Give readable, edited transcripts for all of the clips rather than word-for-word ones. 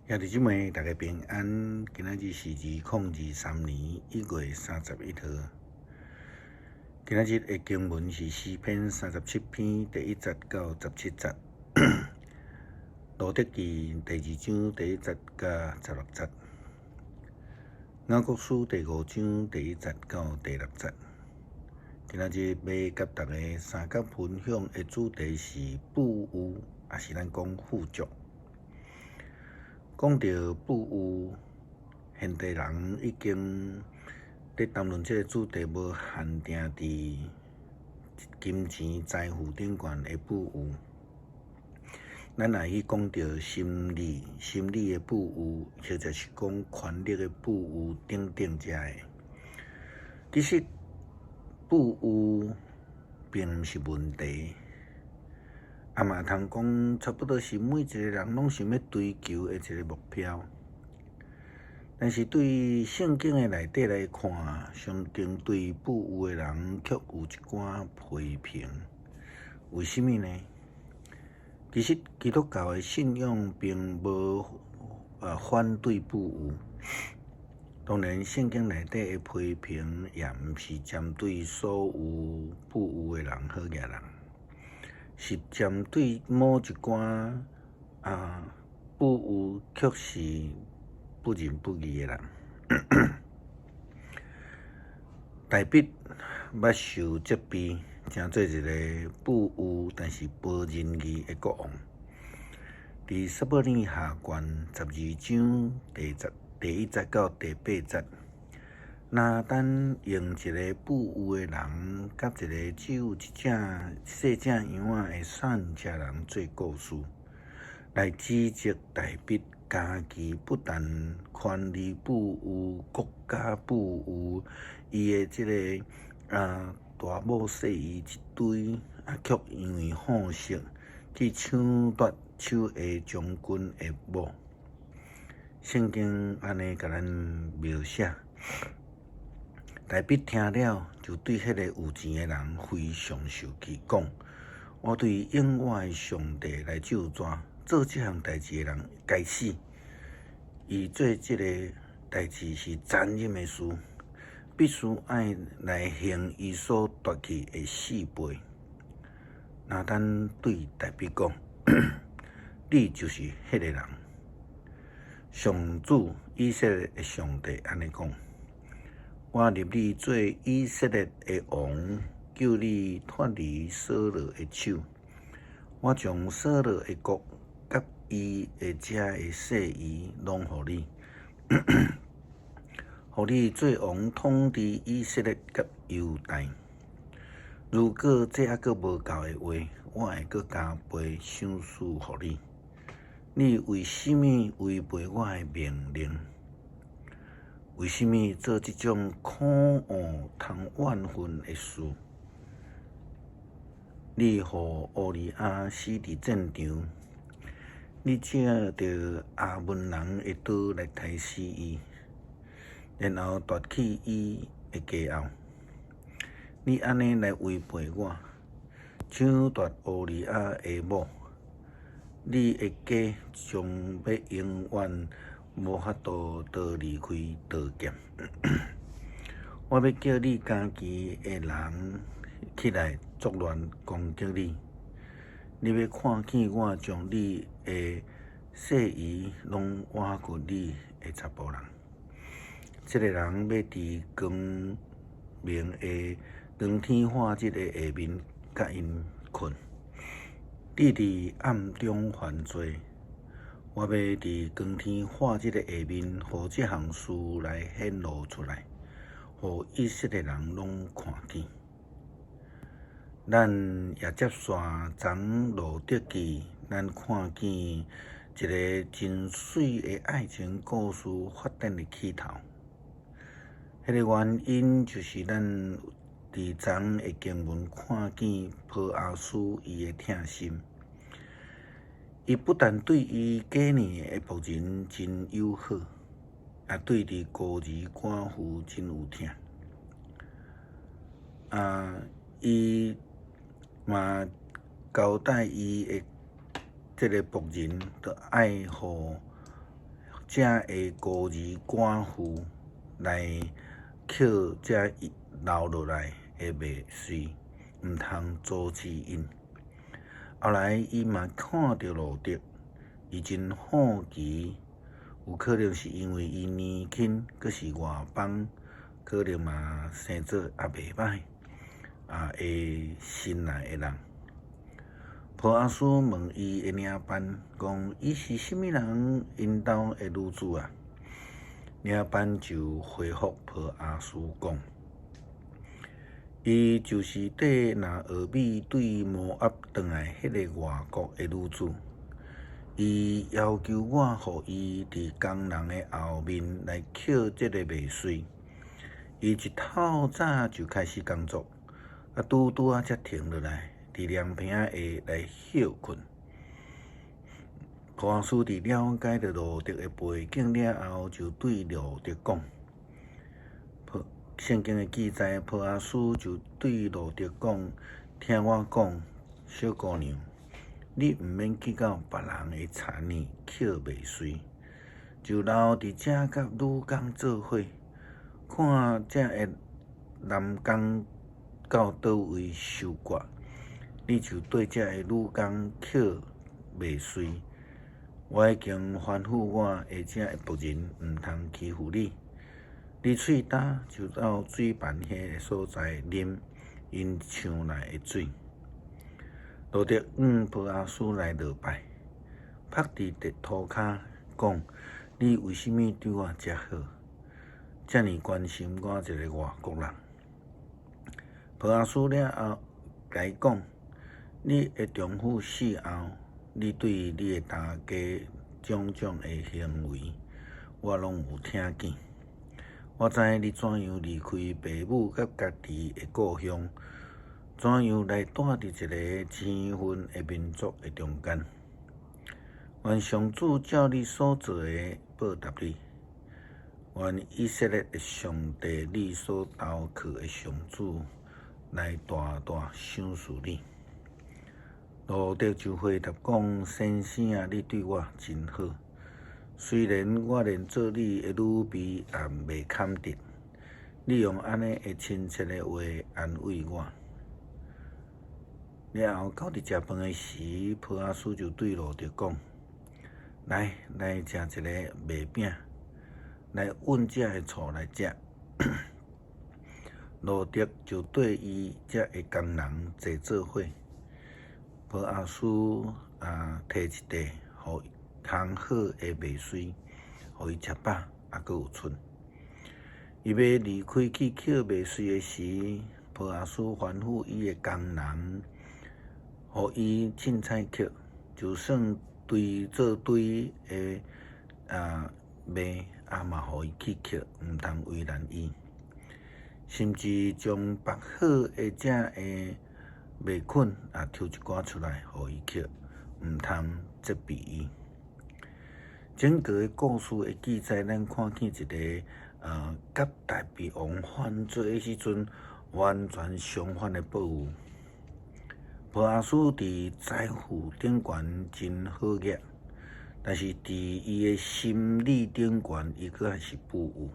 兄弟姊妹，大家平安。今仔日是2023年1月31号。今仔日的经文是诗篇37篇第1节到17节，路得记第2章第1节到16节，雅各书第5章第1节到第6节。今仔日要甲大家三角分享的主题是富有，也是咱讲富足。讲到富有，现代人已经在谈论这个主题，无限定伫金钱、财富顶悬的富有。咱若去讲到心理的富有，或者是讲权力的富有等等遮的。其实富有并毋是问题。嘛通讲，差不多是每一个人拢想要追求的一个目标。但是对圣经的内底来看，圣经对富有的人却有一寡批评。为什么呢？其实基督教的信仰并无反对富有。当然，圣经内底的批评也毋是针对所有富有的人、好嘅人。是针对某一寡富有却是不仁不义的人。大卫捌受责备，成做一个富有但是无仁义的国王。伫撒母耳下卷12章第1节到第8节，拿单用一个富有的人，甲一个只有一只细只羊仔的善家人做故事，来指责大卫家己不但权力富有，国家富有，伊的这个大某小姨一堆，却因为好色去抢夺手下将军的某。圣经安尼甲咱描写。大卫听了，就对迄个有钱的人非常生气，讲：我对永远的上帝来救抓，做这项代志的人该死。伊做这个代志是残忍的事，必须爱来还伊所夺去的4倍。拿单对大卫讲：你就是迄个人。上主以色列的上帝安尼讲。我立你做以色列的王，救你脱离扫罗的手。我将扫罗的国甲伊的遮的细姨拢互你，互你做王统治以色列甲犹大。如果这还阁无够的话，我会阁加倍赏赐互你。你为什么违背我的命令？为什么做这种可恶、通怨愤的事？你互乌利亚死伫战场，你借着亚扪人的刀来杀死伊，然后夺去伊的家后。你安尼来违背我，抢夺乌利亚的某，你的家将要永远无法度逃离开刀剑。我要叫你家己的人起来作乱攻击你。你要看见我将你的细姨拢挖过你的查甫人。这个人要伫光明的光天化日的下面甲因困。你伫暗中犯罪。我要伫光天化日的下面，互这项事来显露出来，互以色列人拢看见。咱也接续从路得记，咱看见一个真水的爱情故事发展的起头。迄个原因就是咱伫昨的经文看见波阿斯伊的疼心。伊不但对伊家年的仆人真友好，也对伫孤儿寡妇真有疼。伊嘛交代伊的这个仆人，着爱护才会孤儿寡妇来捡这留落来的麦穗，毋通阻止因。后来伊嘛看到路德，伊真好奇，有可能是因为伊年轻，阁是外邦，可能嘛生做也袂歹的心内的人。波阿斯问伊的领班讲：“伊是甚物人因兜的女子啊？”领班就回复波阿斯讲：“伊就是缀拿俄米对摩押转来迄个外国的女子。伊要求我，互伊伫工人的后面来捡这个麦穗。伊一透早就开始工作，拄啊才停落来，伫凉棚下来休困。”波阿斯伫了解着路德的背景了后，就对路德讲：圣经的记载，波阿斯就对路德讲：“听我讲，小姑娘，你毋免去到别人的田里捡麦穗，就留伫遮甲女工做伙，看这个男工到倒位收割，你就对这个女工捡麦穗。我已经吩咐我这个仆人毋通欺负你。你喙干就到水板迄个所在啉因枪内的水。”路德波阿斯来落拜，拍伫涂骹讲：“你为什么对我遮好，遮尔关心我一个外国人？”波阿斯了后甲伊讲：“你的丈夫死后，你对你的大家种种的行为，我拢有听见。我知你怎样离开父母甲家己的故乡，怎样来住伫一个千分的民族的中间。愿上主照你所做的报答你，愿以色列的上帝，你所投靠的上主，来大大赏赐你。”路德就回答讲：“先生啊，你对我真好，虽然我连做你的女婢也袂堪得，你用安尼的亲切的话安慰我。”了后到伫食饭的时，波阿斯就对路德讲：“来食一个麦饼，来阮遮的厝来食。”路德就对伊遮的工人坐做伙。波阿斯摕一袋互烘好的麦穗，互伊食饱，阁有剩。伊要离开去捡麦穗的时，波阿斯吩咐伊的工人，互伊凊彩捡，就算做堆的麦，嘛互伊去捡，毋通为难伊。甚至将绑好的遮的麦捆抽一寡出来，互伊捡，毋通责备伊。整个的故事的记载，咱看见一个甲大鼻王犯罪的时阵，完全相反的报应。波阿斯伫财富顶悬真好业，但是伫伊的心理顶悬，伊阁还是不有。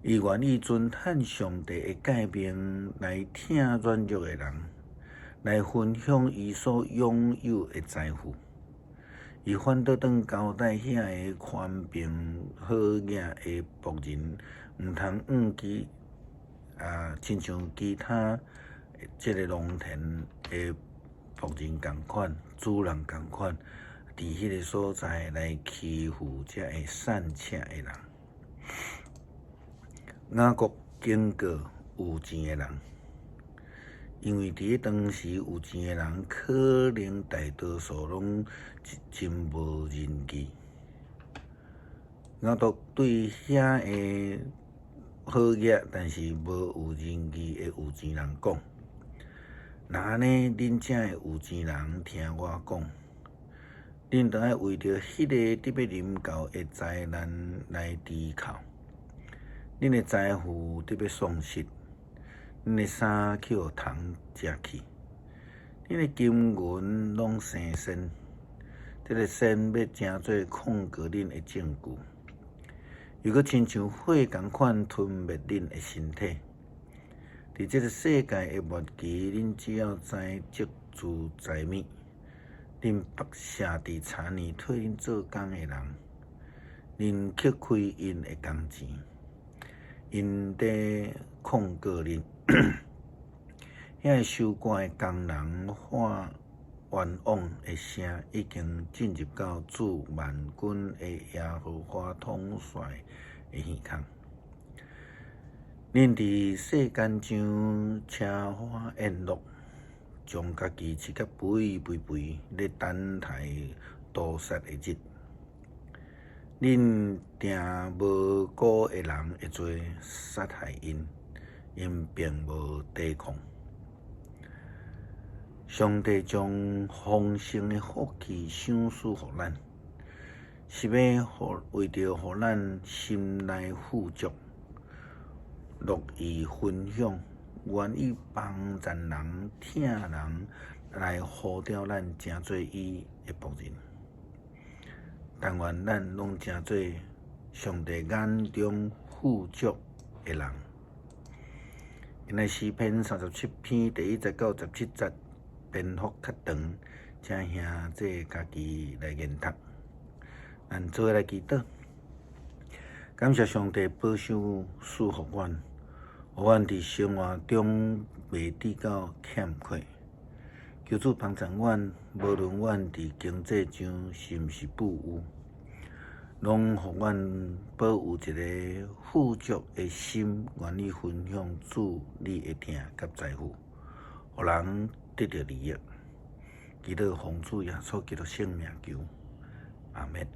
伊愿意遵趁上帝的诫命来听软弱的人，来分享伊所拥有的财富。伊反倒当交代遐个宽平好业的仆人，毋通记亲像其他即个农田的仆人共款、主人共款，伫迄个所在来欺负遮个善请的人。雅各警告有钱的人，因为伫当时有钱的人可能大多数拢真无仁义。雅各对遐个好业但是无有仁义的有钱人讲：若安尼，恁遮的有钱人听我讲，恁着爱为着迄个你要啉到的灾难来低靠。恁的财富得要丧失，恁的衫去互虫食去，恁的金银拢生銑，这个神要成做控告恁的证据，又搁亲像火共款吞灭恁的身体。伫这个世界的末期，恁只要知积资财米，恁白下伫茶年替恁做工的人，恁吸开因的工钱，因伫控告恁。遐收官的工人喊冤枉的声，已经进入到驻万军的耶和华统帅的耳孔。恁伫世间上车花宴乐，将家己饲甲肥，咧等待屠杀的日。恁定无辜的人会做杀害因，因并无抵抗。上帝将丰盛的福气赏赐互咱，是要为着互咱心内富足，乐意分享，愿意帮助人、疼人，来呼召咱成做伊的仆人。但愿咱拢成做上帝眼中富足的人。今日诗篇37篇第1节到17节。篇幅较长，请兄弟家己来研读。咱做来祈祷，感谢上帝保守赐福阮，互阮伫生活中袂跌到欠缺。求主帮助阮，无论阮伫经济上是毋是富有，拢互阮保有一个富足的心，愿意分享主你的疼甲财富，互人得到利益，祈祷奉主耶稣基督圣名求，阿门。